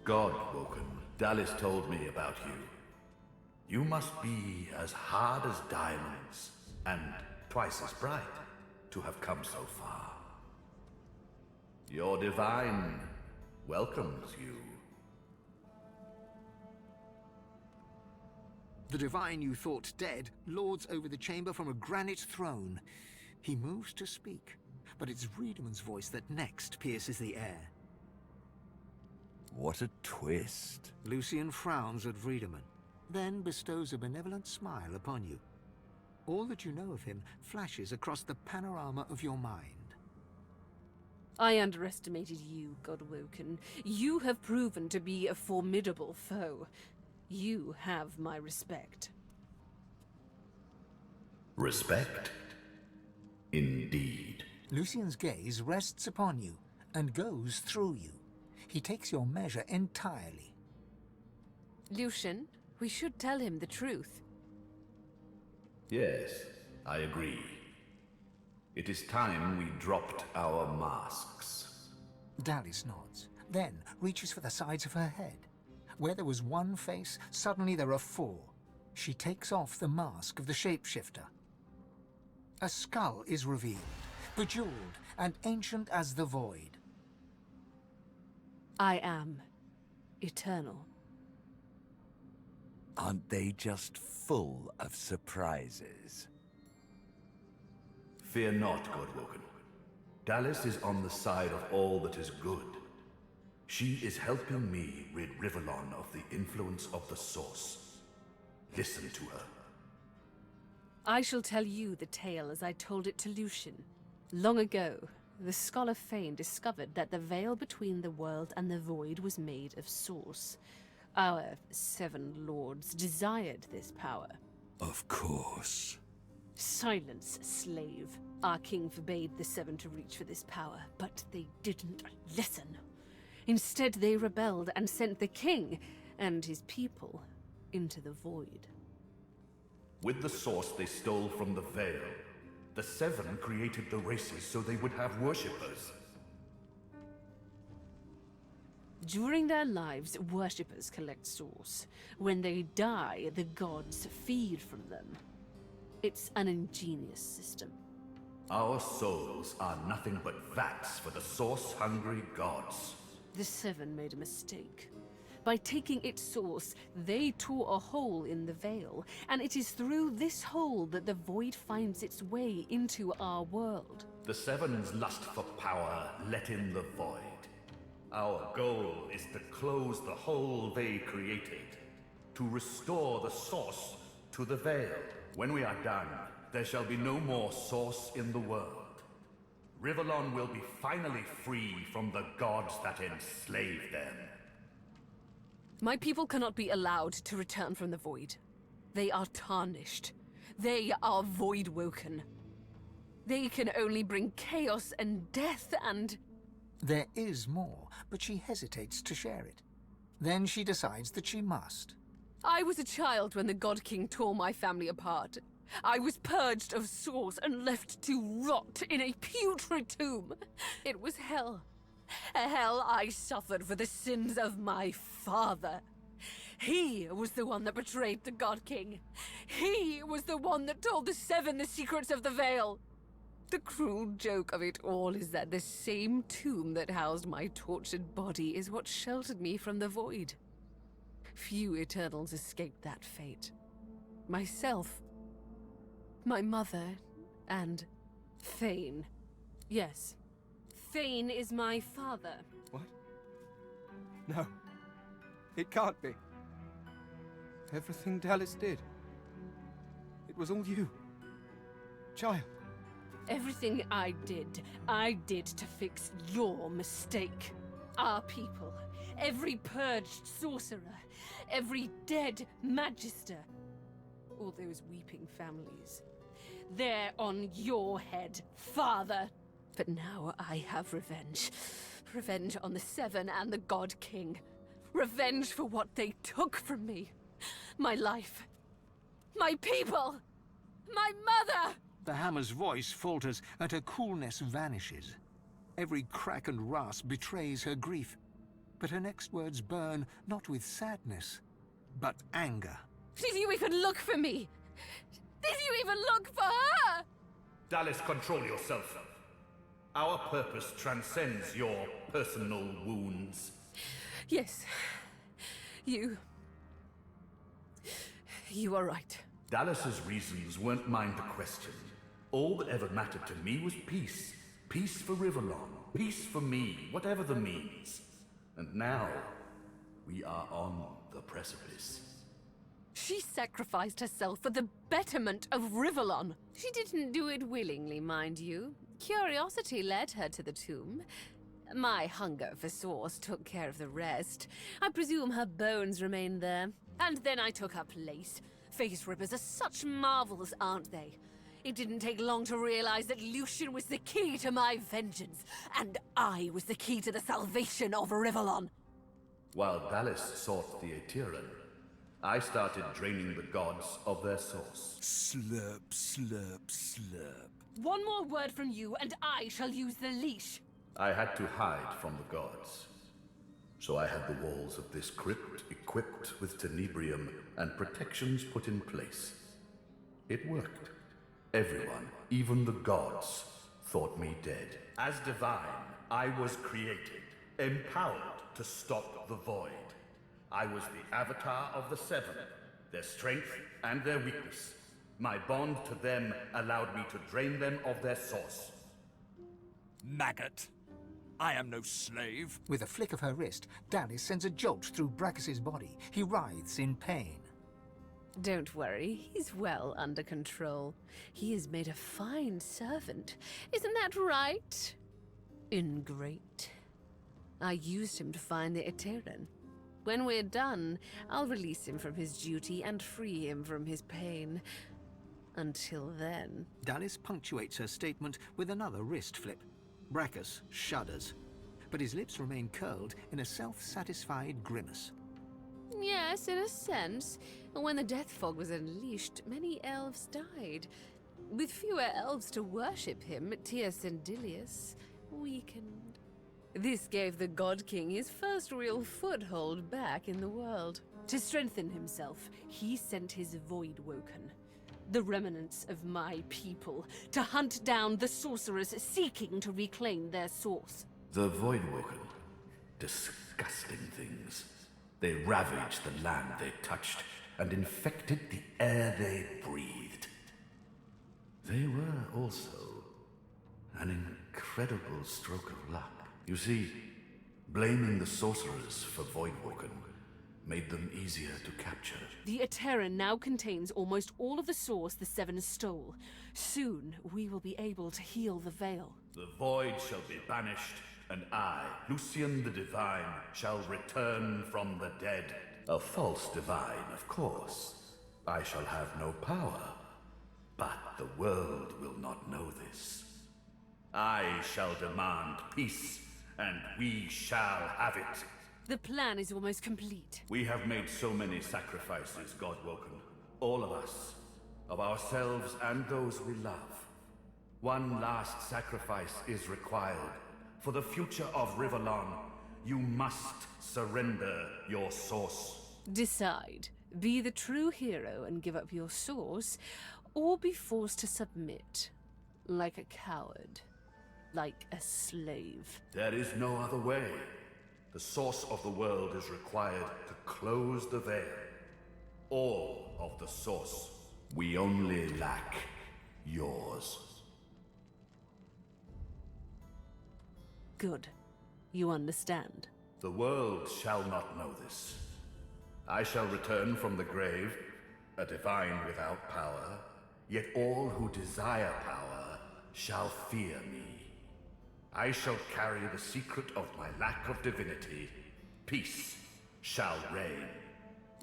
God-woken, Dallas told me about you. You must be as hard as diamonds, and twice as bright, to have come so far. Your divine welcomes you. The divine you thought dead lords over the chamber from a granite throne. He moves to speak, but it's Vrederman's voice that next pierces the air. What a twist. Lucian frowns at Vrederman, then bestows a benevolent smile upon you. All that you know of him flashes across the panorama of your mind. I underestimated you, Godwoken. You have proven to be a formidable foe. You have my respect. Respect? Indeed. Lucian's gaze rests upon you and goes through you. He takes your measure entirely. Lucian, we should tell him the truth. Yes, I agree. It is time we dropped our masks. Dallas nods, then reaches for the sides of her head. Where there was one face, suddenly there are four. She takes off the mask of the shapeshifter. A skull is revealed, bejeweled and ancient as the void. I am eternal. Aren't they just full of surprises? Fear not, Godwoken. Dallas is on the side of all that is good. She is helping me rid Rivellon of the influence of the Source. Listen to her. I shall tell you the tale as I told it to Lucian. Long ago, the scholar Fane discovered that the veil between the world and the void was made of Source. Our 7 lords desired this power. Of course. Silence, slave. Our king forbade the 7 to reach for this power, but they didn't listen. Instead, they rebelled and sent the king and his people into the void. With the Source they stole from the Veil, the 7 created the races so they would have worshippers. During their lives, worshippers collect Source. When they die, the gods feed from them. It's an ingenious system. Our souls are nothing but vats for the Source-hungry gods. The 7 made a mistake. By taking its source, they tore a hole in the veil, and it is through this hole that the void finds its way into our world. The 7's lust for power let in the void. Our goal is to close the hole they created, to restore the Source to the veil. When we are done, there shall be no more Source in the world. Rivellon will be finally free from the gods that enslaved them. My people cannot be allowed to return from the void. They are tarnished. They are voidwoken. They can only bring chaos and death and... There is more, but she hesitates to share it. Then she decides that she must. I was a child when the God King tore my family apart. I was purged of Source and left to rot in a putrid tomb. It was hell. A hell I suffered for the sins of my father. He was the one that betrayed the God King. He was the one that told the 7 the secrets of the Veil. The cruel joke of it all is that the same tomb that housed my tortured body is what sheltered me from the void. Few Eternals escaped that fate. Myself, my mother, and Fane. Yes, Fane is my father. What? No. It can't be. Everything Dallas did. It was all you. Child. Everything I did to fix your mistake. Our people, every purged sorcerer, every dead magister, all those weeping families. They're on your head, father. But now I have revenge. Revenge on the 7 and the God King. Revenge for what they took from me. My life. My people. My mother! The hammer's voice falters and her coolness vanishes. Every crack and rasp betrays her grief. But her next words burn not with sadness, but anger. Did you even look for me? Did you even look for her? Dallis, control yourself. Our purpose transcends your personal wounds. Yes. You are right. Dallas's reasons weren't mine to question. All that ever mattered to me was peace. Peace for Rivellon. Peace for me, whatever the means. And now, we are on the precipice. She sacrificed herself for the betterment of Rivellon. She didn't do it willingly, mind you. Curiosity led her to the tomb. My hunger for source took care of the rest. I presume her bones remain there. And then I took her place. Face rippers are such marvels, aren't they? It didn't take long to realize that Lucian was the key to my vengeance, and I was the key to the salvation of Rivellon. While Dallis sought the Aetheran, I started draining the gods of their source. Slurp, slurp, slurp. One more word from you, and I shall use the leash. I had to hide from the gods. So I had the walls of this crypt equipped with tenebrium and protections put in place. It worked. Everyone, even the gods, thought me dead. As divine, I was created, empowered to stop the void. I was the avatar of the Seven, their strength and their weakness. My bond to them allowed me to drain them of their source. Maggot. I am no slave. With a flick of her wrist, Dallis sends a jolt through Braccus's body. He writhes in pain. Don't worry, he's well under control. He has made a fine servant. Isn't that right? Ingrate. I used him to find the Aetheran. When we're done, I'll release him from his duty and free him from his pain. Until then... Dallis punctuates her statement with another wrist flip. Braccus shudders, but his lips remain curled in a self-satisfied grimace. Yes, in a sense. When the death fog was unleashed, many elves died. With fewer elves to worship him, Teosendilius weakened. This gave the God King his first real foothold back in the world. To strengthen himself, he sent his voidwoken, the remnants of my people, to hunt down the sorcerers seeking to reclaim their source. The voidwoken. Disgusting things. They ravaged the land they touched and infected the air they breathed. They were also an incredible stroke of luck. You see, blaming the sorcerers for voidwoken made them easier to capture. The Aetheran now contains almost all of the source the Seven stole. Soon, we will be able to heal the Veil. The void shall be banished, and I, Lucian the Divine, shall return from the dead. A false divine, of course. I shall have no power, but the world will not know this. I shall demand peace, and we shall have it. The plan is almost complete. We have made so many sacrifices, Godwoken. All of us. Of ourselves and those we love. One last sacrifice is required. For the future of Rivellon, you must surrender your source. Decide. Be the true hero and give up your source, or be forced to submit. Like a coward. Like a slave. There is no other way. The source of the world is required to close the veil. All of the source. We only lack yours. Good. You understand. The world shall not know this. I shall return from the grave, a divine without power, yet all who desire power shall fear me. I shall carry the secret of my lack of divinity. Peace shall reign.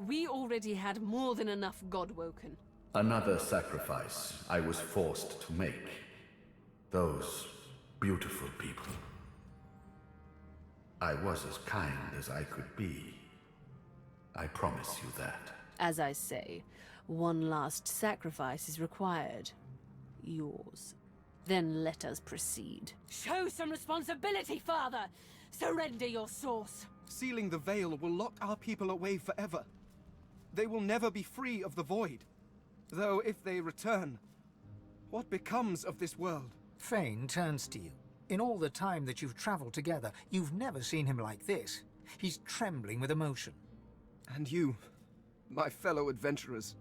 We already had more than enough Godwoken. Another sacrifice I was forced to make. Those beautiful people. I was as kind as I could be. I promise you that. As I say, one last sacrifice is required. Yours. Then let us proceed. Show some responsibility, Father! Surrender your source! Sealing the veil will lock our people away forever. They will never be free of the void. Though if they return, what becomes of this world? Fane turns to you. In all the time that you've traveled together, you've never seen him like this. He's trembling with emotion. And you, my fellow adventurers.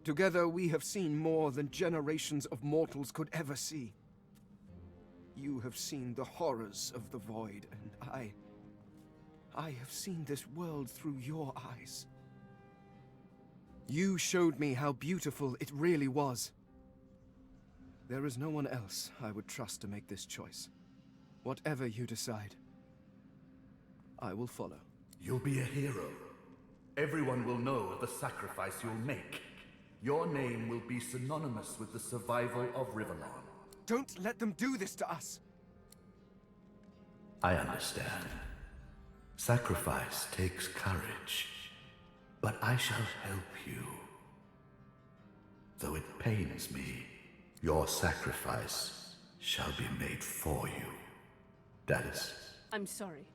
Together we have seen more than generations of mortals could ever see. You have seen the horrors of the void, and I have seen this world through your eyes. You showed me how beautiful it really was. There is no one else I would trust to make this choice. Whatever you decide, I will follow. You'll be a hero. Everyone will know of the sacrifice you'll make. Your name will be synonymous with the survival of Riverlawn. Don't let them do this to us! I understand. Sacrifice takes courage. But I shall help you. Though it pains me, your sacrifice shall be made for you. Dallas. I'm sorry.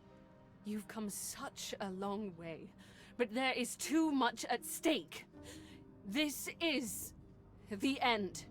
You've come such a long way, but there is too much at stake. This is the end.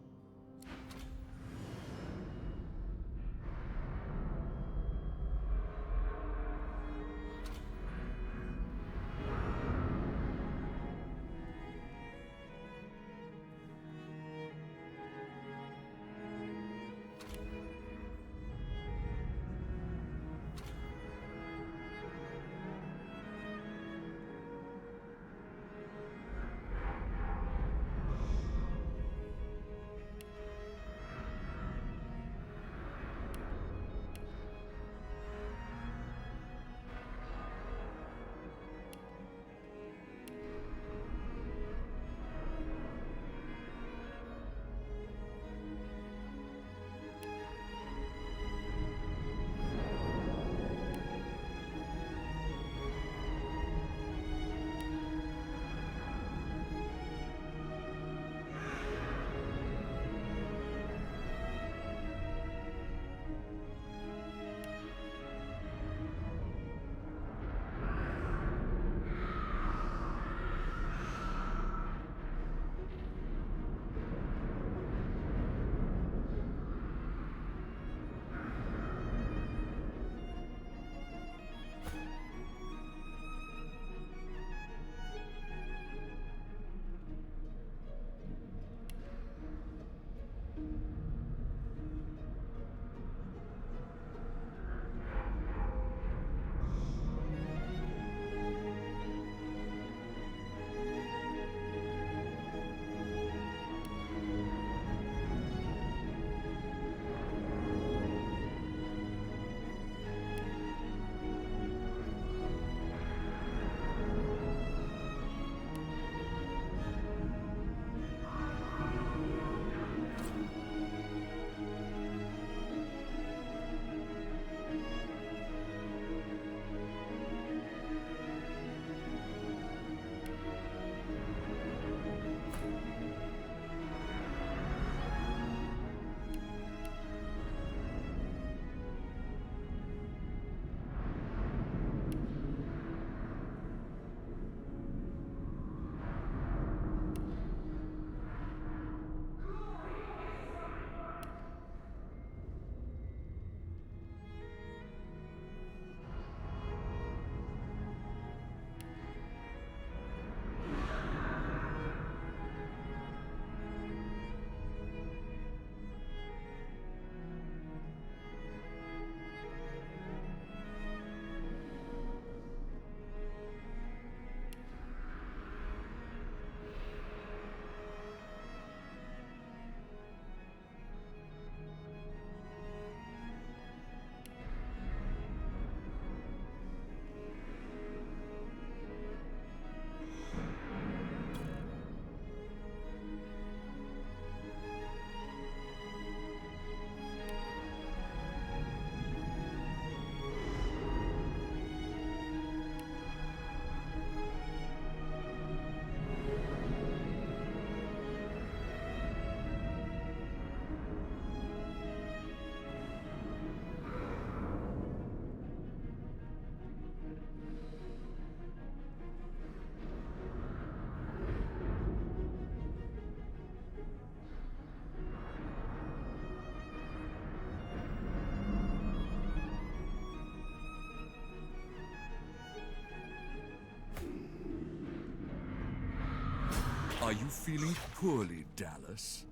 Are you feeling poorly, Dallas?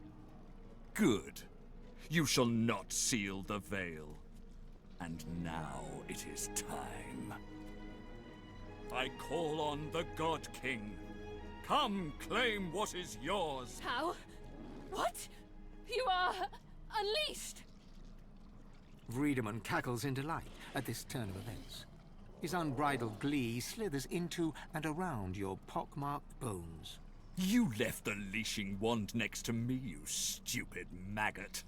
Good. You shall not seal the veil. And now it is time. I call on the God King. Come, claim what is yours. How? What? You are unleashed! Vrederman cackles in delight at this turn of events. His unbridled glee slithers into and around your pockmarked bones. You left the leashing wand next to me, you stupid maggot.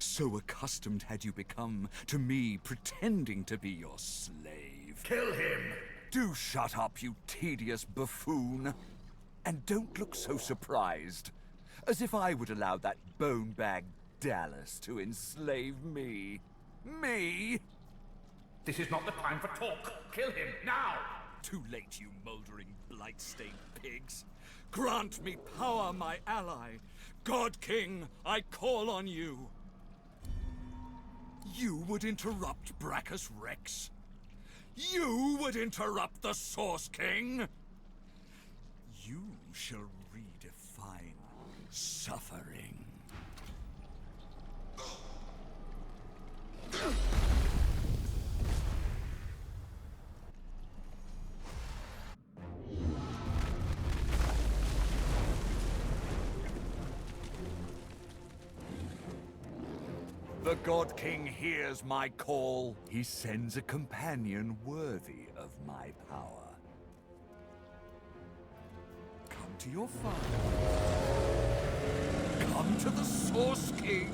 So accustomed had you become to me pretending to be your slave. Kill him! Do shut up, you tedious buffoon. And don't look so surprised. As if I would allow that bone-bag Dallas to enslave me. Me? This is not the time for talk. Kill him, now! Too late, you moldering, blight-stained pigs. Grant me power, my ally. God King, I call on you. You would interrupt Braccus Rex? You would interrupt the Source King? You shall redefine suffering. The God King hears my call. He sends a companion worthy of my power. Come to your father. Come to the Source King.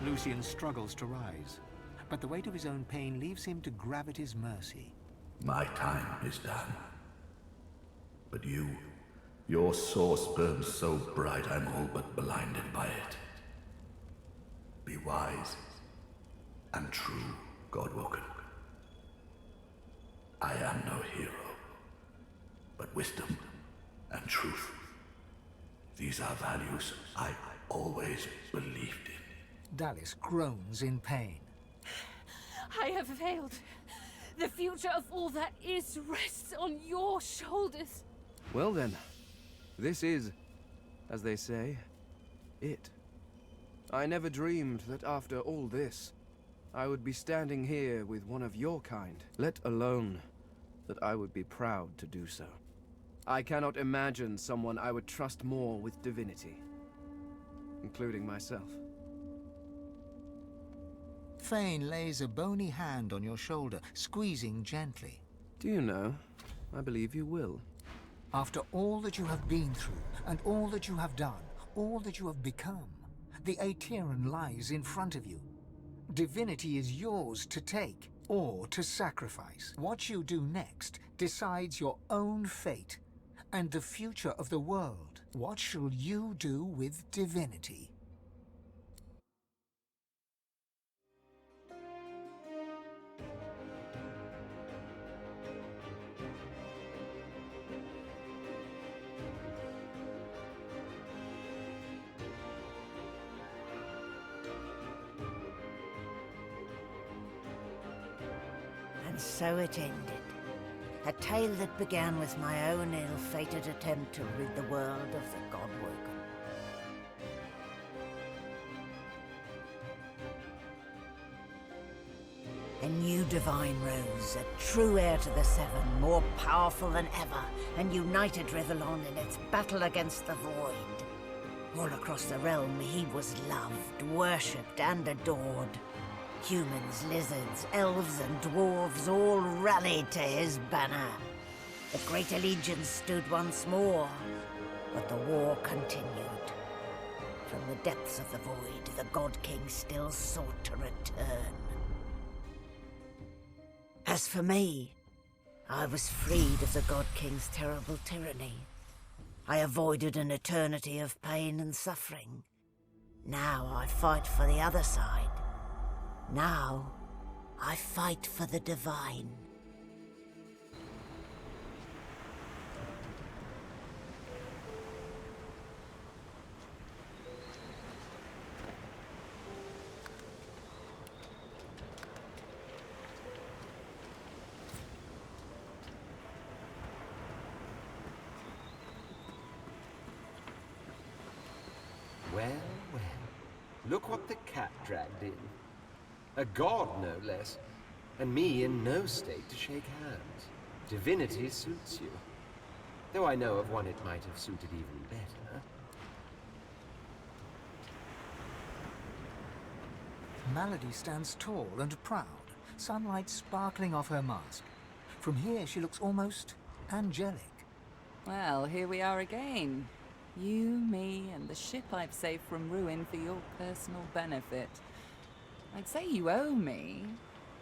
Lucian struggles to rise, but the weight of his own pain leaves him to gravity's mercy. My time is done. But your source burns so bright I'm all but blinded by it. Be wise and true, Godwoken. I am no hero, but wisdom and truth. These are values I always believed in. Dallis groans in pain. I have failed. The future of all that is rests on your shoulders. Well then, this is, as they say, it. I never dreamed that after all this, I would be standing here with one of your kind, let alone that I would be proud to do so. I cannot imagine someone I would trust more with divinity, including myself. Fane lays a bony hand on your shoulder, squeezing gently. Do you know, I believe you will. After all that you have been through, and all that you have done, all that you have become, the Aetheran lies in front of you. Divinity is yours to take, or to sacrifice. What you do next decides your own fate, and the future of the world. What shall you do with divinity? And so it ended. A tale that began with my own ill-fated attempt to rid the world of the Godwoken. A new divine rose, a true heir to the Seven, more powerful than ever, and united Rivellon in its battle against the Void. All across the realm he was loved, worshipped and adored. Humans, lizards, elves and dwarves all rallied to his banner. The Great Allegiance stood once more, but the war continued. From the depths of the Void, the God King still sought to return. As for me, I was freed of the God King's terrible tyranny. I avoided an eternity of pain and suffering. Now I fight for the other side. Now, I fight for the divine. Well, well. Look what the cat dragged in. A god, no less. And me in no state to shake hands. Divinity suits you. Though I know of one it might have suited even better. Malady stands tall and proud, sunlight sparkling off her mask. From here she looks almost angelic. Well, here we are again. You, me, and the ship I've saved from ruin for your personal benefit. I'd say you owe me,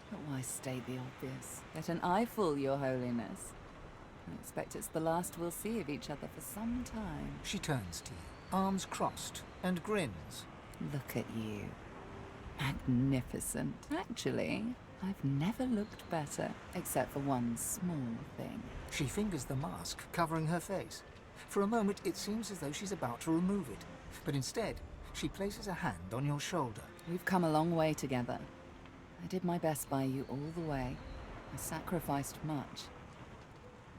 but why state the obvious? Let an eye fool, your holiness. I expect it's the last we'll see of each other for some time. She turns to you, arms crossed, and grins. Look at you. Magnificent. Actually, I've never looked better, except for one small thing. She fingers the mask covering her face. For a moment, it seems as though she's about to remove it, but instead, she places a hand on your shoulder. We've come a long way together. I did my best by you all the way. I sacrificed much.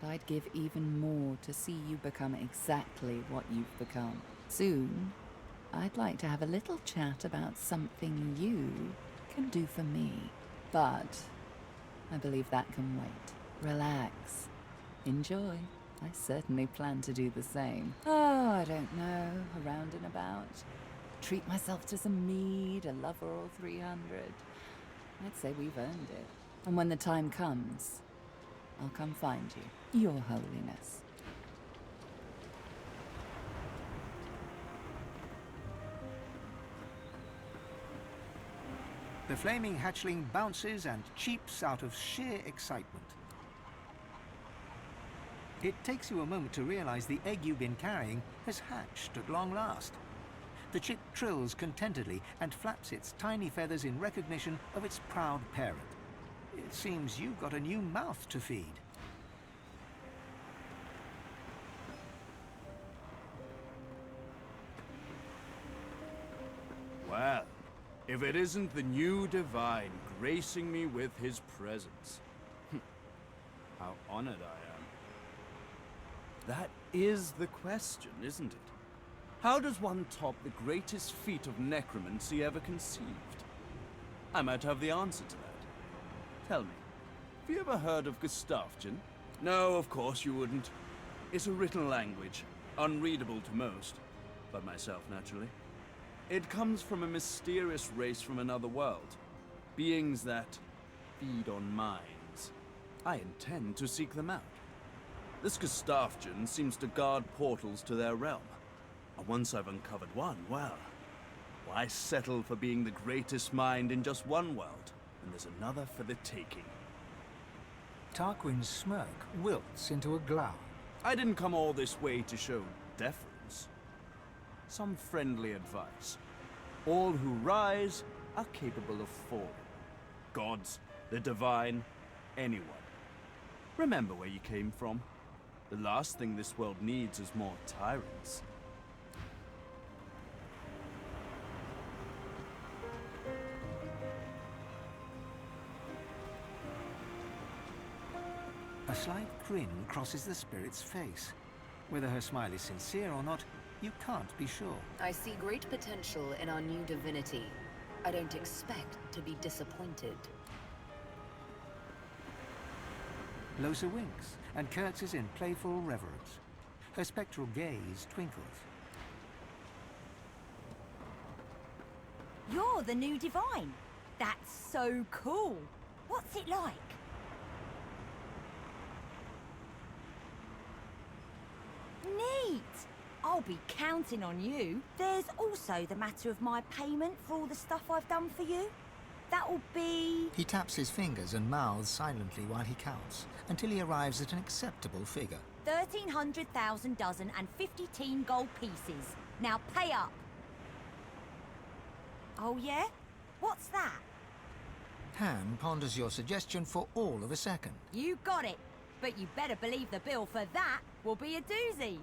But I'd give even more to see you become exactly what you've become. Soon, I'd like to have a little chat about something you can do for me. But I believe that can wait. Relax. Enjoy. I certainly plan to do the same. Oh, I don't know, around and about. Treat myself to some mead, a Loverall 300. I'd say we've earned it. And when the time comes, I'll come find you, Your Holiness. The flaming hatchling bounces and cheeps out of sheer excitement. It takes you a moment to realize the egg you've been carrying has hatched at long last. The chick trills contentedly and flaps its tiny feathers in recognition of its proud parent. It seems you've got a new mouth to feed. Well, if it isn't the new Divine gracing me with his presence. How honored I am. That is the question, isn't it? How does one top the greatest feat of necromancy ever conceived? I might have the answer to that. Tell me, have you ever heard of Tactician? No, of course you wouldn't. It's a written language, unreadable to most, but myself naturally. It comes from a mysterious race from another world, beings that feed on minds. I intend to seek them out. This Tactician seems to guard portals to their realm. And once I've uncovered one, well, why settle for being the greatest mind in just one world, when there's another for the taking? Tarquin's smirk wilts into a glow. I didn't come all this way to show deference. Some friendly advice. All who rise are capable of falling. Gods, the divine, anyone. Remember where you came from. The last thing this world needs is more tyrants. A slight grin crosses the spirit's face. Whether her smile is sincere or not, you can't be sure. I see great potential in our new divinity. I don't expect to be disappointed. Losa winks and curtsies in playful reverence. Her spectral gaze twinkles. You're the new Divine. That's so cool. What's it like? Neat! I'll be counting on you. There's also the matter of my payment for all the stuff I've done for you. That'll be... He taps his fingers and mouths silently while he counts, until he arrives at an acceptable figure. 1,300,000 dozen and 50 gold pieces. Now pay up. Oh yeah? What's that? Han ponders your suggestion for all of a second. You got it. But you better believe the bill for that will be a doozy.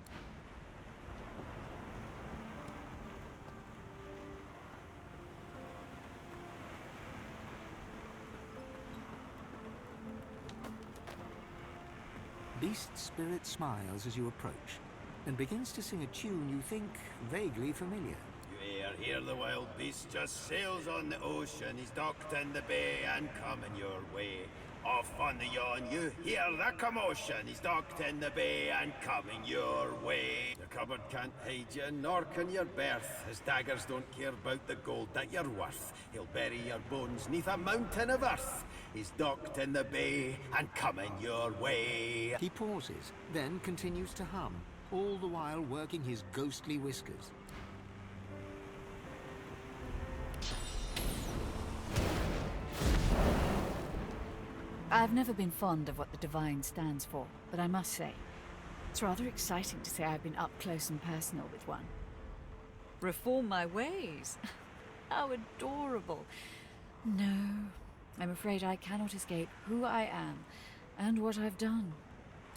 Beast Spirit smiles as you approach, and begins to sing a tune you think vaguely familiar. You hear the wild beast just sails on the ocean, he's docked in the bay and coming your way. Off on the yawn you hear the commotion, he's docked in the bay and coming your way. The cupboard can't hide you, nor can your berth. His daggers don't care about the gold that you're worth. He'll bury your bones neath a mountain of earth. He's docked in the bay and coming your way. He pauses, then continues to hum, all the while working his ghostly whiskers. I've never been fond of what the Divine stands for, but I must say, it's rather exciting to say I've been up close and personal with one. Reform my ways. How adorable. No, I'm afraid I cannot escape who I am and what I've done.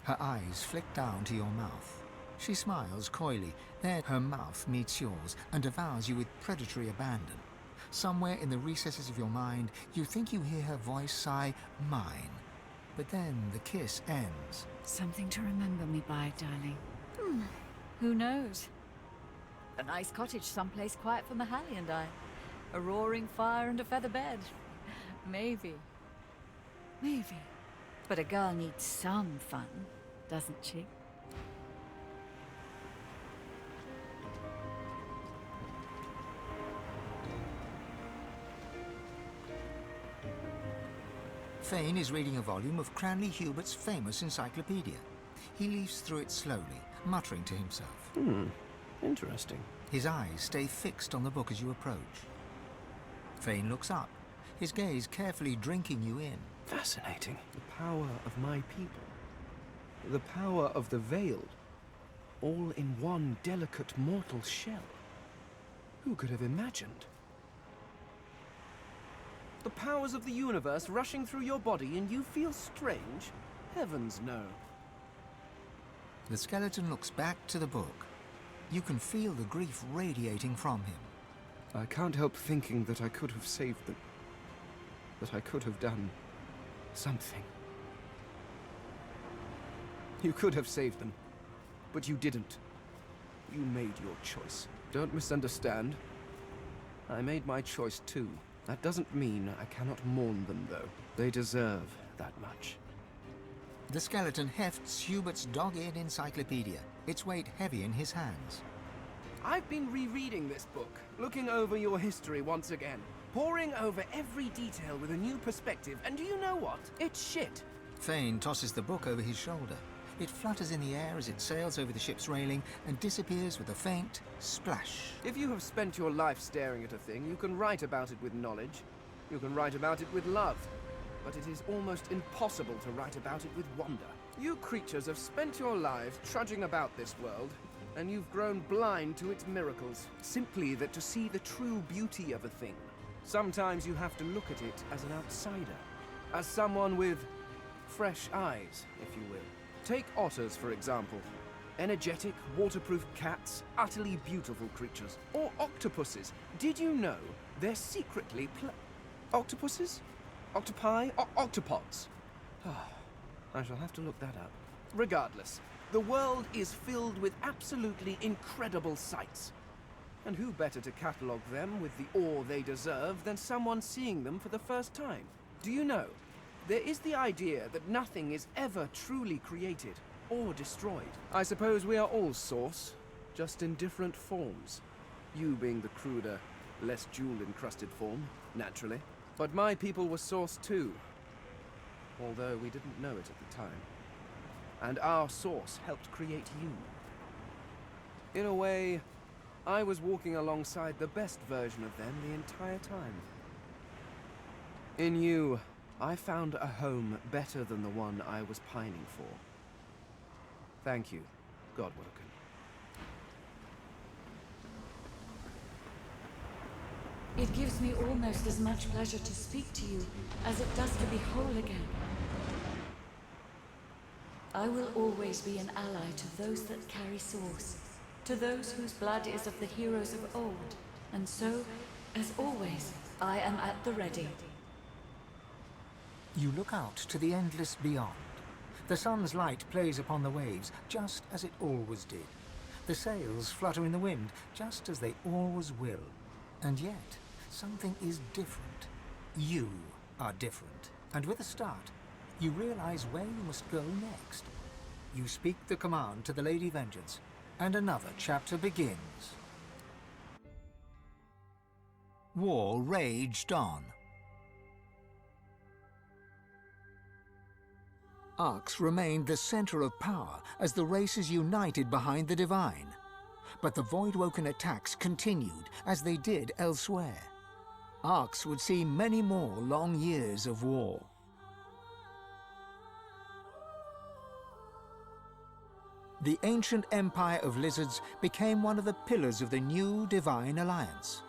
Her eyes flick down to your mouth. She smiles coyly, then her mouth meets yours and devours you with predatory abandon. Somewhere in the recesses of your mind, you think you hear her voice sigh, "mine." But then the kiss ends. Something to remember me by, darling. Who knows? A nice cottage someplace quiet for Mahalia and I. A roaring fire and a feather bed. Maybe. Maybe. But a girl needs some fun, doesn't she? Fane is reading a volume of Cranley Hubert's famous encyclopedia. He leaves through it slowly, muttering to himself. Interesting. His eyes stay fixed on the book as you approach. Fane looks up. his gaze carefully drinking you in. Fascinating. The power of my people. The power of the Veiled. All in one delicate mortal shell. Who could have imagined? The powers of the universe rushing through your body and you feel strange? Heavens no. The skeleton looks back to the book. You can feel the grief radiating from him. I can't help thinking that I could have saved them. That I could have done something. You could have saved them, but you didn't. You made your choice. Don't misunderstand. I made my choice too. That doesn't mean I cannot mourn them, though. They deserve that much. The skeleton hefts Hubert's dog-eared encyclopedia, its weight heavy in his hands. I've been rereading this book, looking over your history once again, poring over every detail with a new perspective, and do you know what? It's shit. Thane tosses the book over his shoulder. It flutters in the air as it sails over the ship's railing and disappears with a faint splash. If you have spent your life staring at a thing, you can write about it with knowledge. You can write about it with love. But it is almost impossible to write about it with wonder. You creatures have spent your lives trudging about this world, and you've grown blind to its miracles, simply that to see the true beauty of a thing. Sometimes you have to look at it as an outsider, as someone with fresh eyes, if you will. Take otters, for example. Energetic, waterproof cats, utterly beautiful creatures. Or octopuses. Did you know they're secretly octopuses? Octopi? Octopods? I shall have to look that up. Regardless, the world is filled with absolutely incredible sights. And who better to catalogue them with the awe they deserve than someone seeing them for the first time? Do you know, there is the idea that nothing is ever truly created or destroyed. I suppose we are all Source, just in different forms. You being the cruder, less jewel-encrusted form, naturally. But my people were Source too, although we didn't know it at the time. And our Source helped create you. In a way, I was walking alongside the best version of them the entire time. In you, I found a home better than the one I was pining for. Thank you, Godwoken. It gives me almost as much pleasure to speak to you as it does to be whole again. I will always be an ally to those that carry Source, to those whose blood is of the heroes of old, and so, as always, I am at the ready. You look out to the endless beyond. The sun's light plays upon the waves, just as it always did. The sails flutter in the wind, just as they always will. And yet, something is different. You are different. And with a start, you realize where you must go next. You speak the command to the Lady Vengeance, and another chapter begins. War raged on. Arx remained the center of power as the races united behind the Divine. But the voidwoken attacks continued as they did elsewhere. Arx would see many more long years of war. The ancient empire of lizards became one of the pillars of the new Divine Alliance.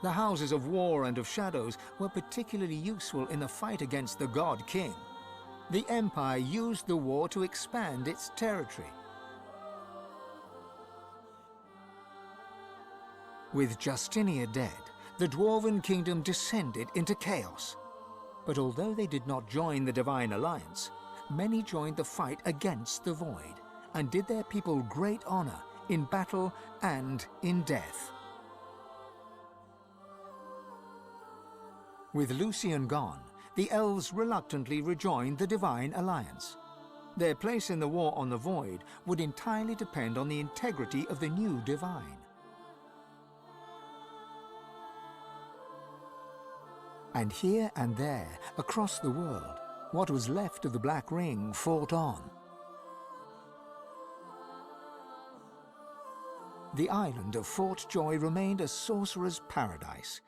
The houses of war and of shadows were particularly useful in the fight against the God King. The Empire used the war to expand its territory. With Justinia dead, the Dwarven Kingdom descended into chaos. But although they did not join the Divine Alliance, many joined the fight against the Void, and did their people great honor in battle and in death. With Lucian gone, the elves reluctantly rejoined the Divine Alliance. Their place in the war on the Void would entirely depend on the integrity of the new Divine. And here and there, across the world, what was left of the Black Ring fought on. The island of Fort Joy remained a sorcerer's paradise.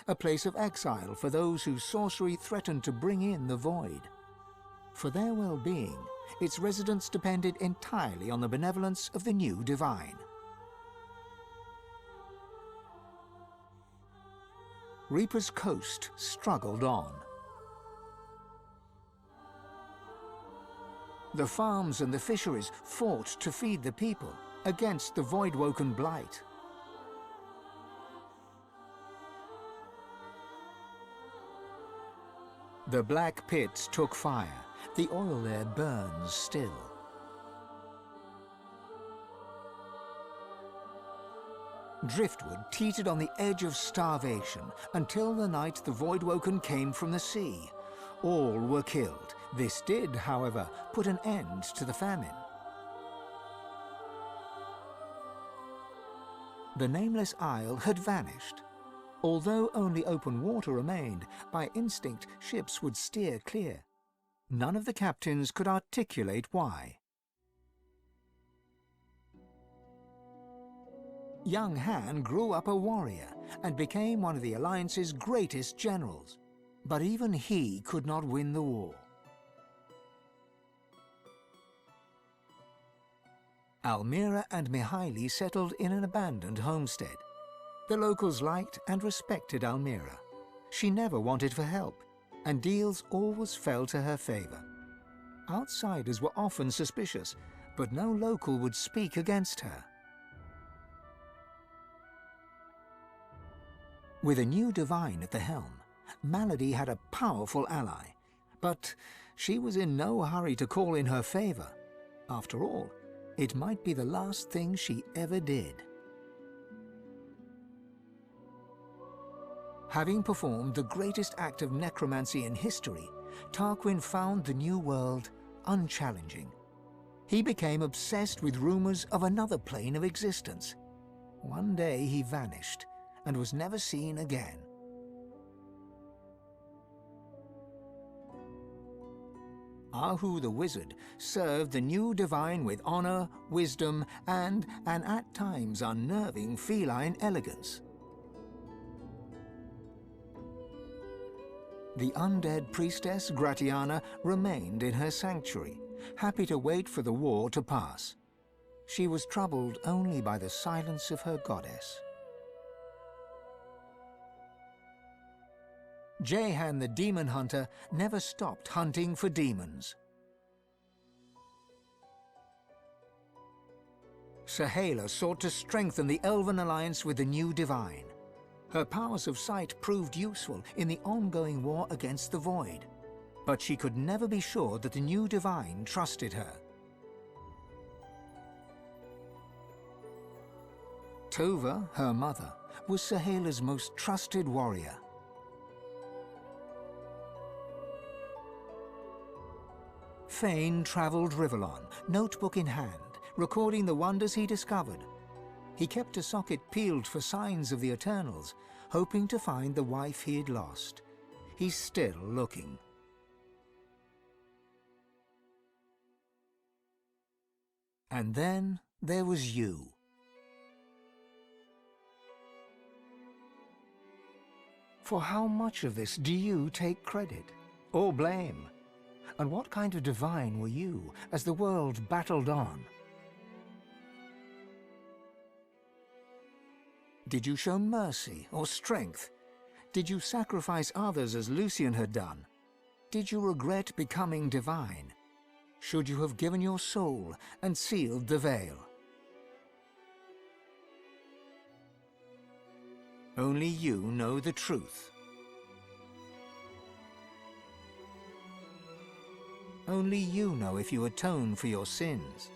a place of exile for those whose sorcery threatened to bring in the void. For their well-being, its residents depended entirely on the benevolence of the new divine. Reaper's Coast struggled on. The farms and the fisheries fought to feed the people against the voidwoken blight. The black pits took fire. The oil there burns still. Driftwood teetered on the edge of starvation until the night the voidwoken came from the sea. All were killed. This did, however, put an end to the famine. The nameless isle had vanished. Although only open water remained, by instinct ships would steer clear. None of the captains could articulate why. Young Han grew up a warrior and became one of the Alliance's greatest generals. But even he could not win the war. Almira and Mihaili settled in an abandoned homestead. The locals liked and respected Almira. She never wanted for help, and deals always fell to her favor. Outsiders were often suspicious, but no local would speak against her. With a new divine at the helm, Malady had a powerful ally, but she was in no hurry to call in her favor. After all, it might be the last thing she ever did. Having performed the greatest act of necromancy in history, Tarquin found the new world unchallenging. He became obsessed with rumors of another plane of existence. One day he vanished and was never seen again. Ahu the wizard served the new divine with honor, wisdom, and an at times unnerving feline elegance. The undead priestess Gratiana remained in her sanctuary, happy to wait for the war to pass. She was troubled only by the silence of her goddess. Jehan the demon hunter never stopped hunting for demons. Sahala sought to strengthen the Elven alliance with the new divine. Her powers of sight proved useful in the ongoing war against the Void, but she could never be sure that the new divine trusted her. Tova, her mother, was Sahala's most trusted warrior. Fane traveled Rivellon, notebook in hand, recording the wonders he discovered. He kept a socket peeled for signs of the Eternals, hoping to find the wife he had lost. He's still looking. And then there was you. For how much of this do you take credit or blame? And what kind of divine were you as the world battled on? Did you show mercy or strength? Did you sacrifice others as Lucian had done? Did you regret becoming divine? Should you have given your soul and sealed the veil? Only you know the truth. Only you know if you atone for your sins.